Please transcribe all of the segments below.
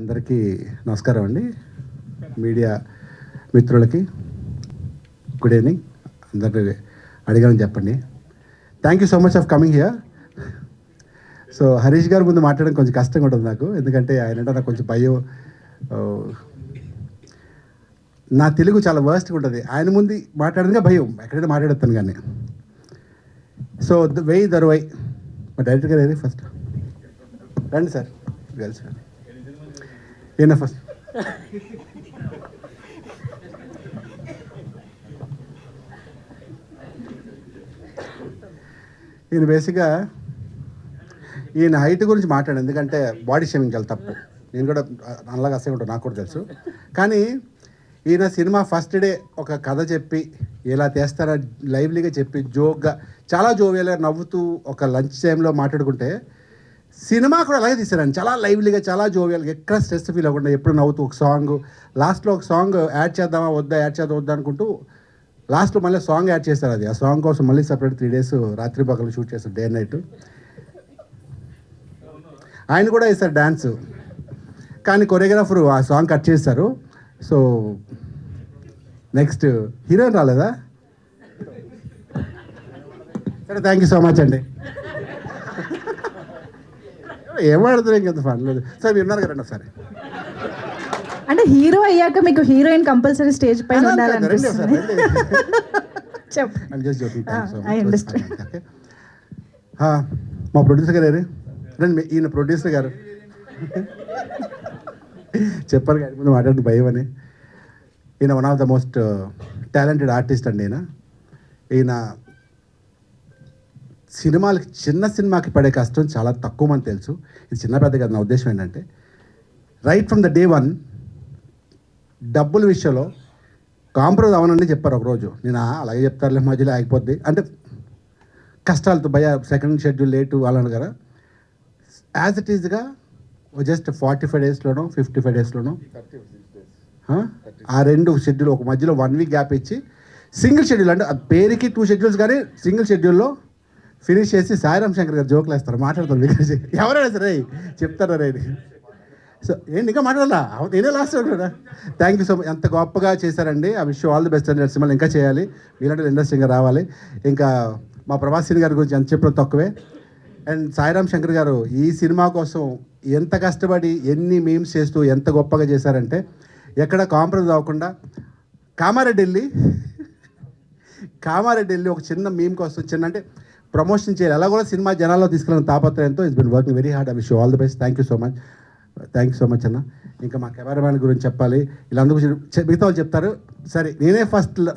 అందరికీ నమస్కారం అండి. మీడియా మిత్రులకి గుడ్ ఈవినింగ్. అందరినీ అడిగానని చెప్పండి. Thank you so much of coming here. So Harish గారి ముందు మాట్లాడడం కొంచెం కష్టంగా ఉంటుంది నాకు, ఎందుకంటే ఆయన అంటే నాకు కొంచెం భయం. నా తెలుగు చాలా వర్స్ట్గా ఉంటుంది. ఆయన ముందు మాట్లాడదుగా భయం, ఎక్కడైనా మాట్లాడతాను కానీ. సో వెయ్యి దరువై మా డైరెక్టర్ గారు ఏది ఫస్ట్ రండి సార్, గర్ల్స్ ఏనా ఫస్ట్. ఈయన బేసిక్గా ఈయన హైట్ గురించి మాట్లాడు, ఎందుకంటే బాడీ షేమింగ్ చాలా తప్పు. నేను కూడా అలాగా అసలు ఉంటాను, నాకు కూడా తెలుసు. కానీ ఈయన సినిమా ఫస్ట్ డే ఒక కథ చెప్పి ఇలా తీస్తారా లైవ్లీగా చెప్పి జోక్గా చాలా జోవియల్గా నవ్వుతూ ఒక లంచ్ టైంలో మాట్లాడుకుంటే సినిమా కూడా అలాగే తీసారండి. చాలా లైవ్లీగా, చాలా జోవియల్గా, ఎక్కడ స్ట్రెస్ ఫీల్ అవ్వకుండా ఎప్పుడు నవ్వుతూ ఒక సాంగ్ లాస్ట్లో ఒక సాంగ్ యాడ్ చేద్దామా వద్దా, యాడ్ చేద్దాం వద్దా అనుకుంటూ లాస్ట్లో మళ్ళీ సాంగ్ యాడ్ చేస్తారు. అది ఆ సాంగ్ కోసం మళ్ళీ సపరేట్ 3 days రాత్రి పగలు షూట్ చేస్తారు, డే అండ్ నైట్. ఆయన కూడా వేస్తారు డ్యాన్స్, కానీ కొరియోగ్రాఫర్ ఆ సాంగ్ కట్ చేస్తారు. సో నెక్స్ట్ హీరోయిన్ రాలేదా? సరే, థ్యాంక్ యూ సో మచ్ అండి. ఏం ఆడుతున్నాం ఇంకెంత ఫన్ లేదు. సరే మీరు ఉన్నారు కదండి ఒకసారి. అంటే హీరో అయ్యాక మీకు హీరోయిన్ కంపల్సరీ స్టేజ్ పైన ఉండాలనిపిస్తుంది. మా ప్రొడ్యూసర్ గారు రండి, ఈయన ప్రొడ్యూసర్ గారు చెప్పారు కానీ ముందు మాట్లాడిన భయం అని. ఈయన one of the most talented artist అండి. ఈయన సినిమాలకి, చిన్న సినిమాకి పడే కష్టం చాలా తక్కువ మంది తెలుసు. ఇది చిన్న పెద్ద కదా, నా ఉద్దేశం ఏంటంటే right from the day one డబ్బుల విషయంలో కాంప్రమైజ్ అవనండి చెప్పారు ఒకరోజు. నేను అలాగే చెప్తారులే, మధ్యలో ఆగిపోద్ది అంటే కష్టాలతో భయ సెకండ్ షెడ్యూల్ లేటు వాళ్ళని కదా. యాజ్ ఇట్ ఈజ్గా జస్ట్ 45 daysలోనో 55 daysలోనో ఆ 2 షెడ్యూల్ ఒక మధ్యలో 1 week గ్యాప్ ఇచ్చి సింగిల్ షెడ్యూల్, అంటే ఆ పేరుకి 2 schedules కానీ సింగిల్ షెడ్యూల్లో ఫినిష్ చేసి సాయిరామ్ శంకర్ గారు జోకులు వేస్తారు, మాట్లాడతారు. ఎవరైనా సరే చెప్తారా రే. సో ఏంటి ఇంకా మాట్లాడాలా, నేనే లాస్ట్ ఉంటాడా. థ్యాంక్ యూ సో మచ్, ఎంత గొప్పగా చేశారండి. ఆ విష్ ఆల్ ది బెస్ట్ అండి. సినిమాలు ఇంకా చేయాలి, మీలాంటి ఇండస్ట్రీగా రావాలి. ఇంకా మా ప్రభాస్ గారి గురించి ఎంత చెప్పడం తక్కువే. అండ్ సాయిరామ్ శంకర్ గారు ఈ సినిమా కోసం ఎంత కష్టపడి ఎన్ని మీమ్స్ చేస్తూ ఎంత గొప్పగా చేశారంటే ఎక్కడ కాంప్రమైజ్ అవ్వకుండా కామారెడ్డి వెళ్ళి ఒక చిన్న మీమ్ కోసం, చిన్న అంటే ప్రమోషన్ చేయాలి, అలా కూడా సినిమా జనాల్లో తీసుకెళ్ళిన తాపత్రయంతో it's been working very hard. I wish all the best. Thank you so much, thank you so much అన్న. ఇంకా మా కెమెరామ్యాన్ గురించి చెప్పాలి, వీళ్ళందరూ మిగతా వాళ్ళు చెప్తారు. సరే, నేనే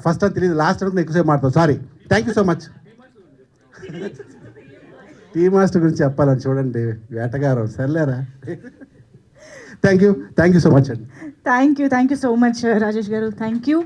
ఫస్ట్ అని తెలియదు, లాస్ట్ అనుకుని ఎక్కువసేపు మాడతాను, sorry. Thank you so much. Tea master గురించి చెప్పాలని చూడండి, వేటగారం సర్లేరా. థ్యాంక్ యూ సో మచ్ అండి. Thank you so much Rajesh గారు, థ్యాంక్ యూ.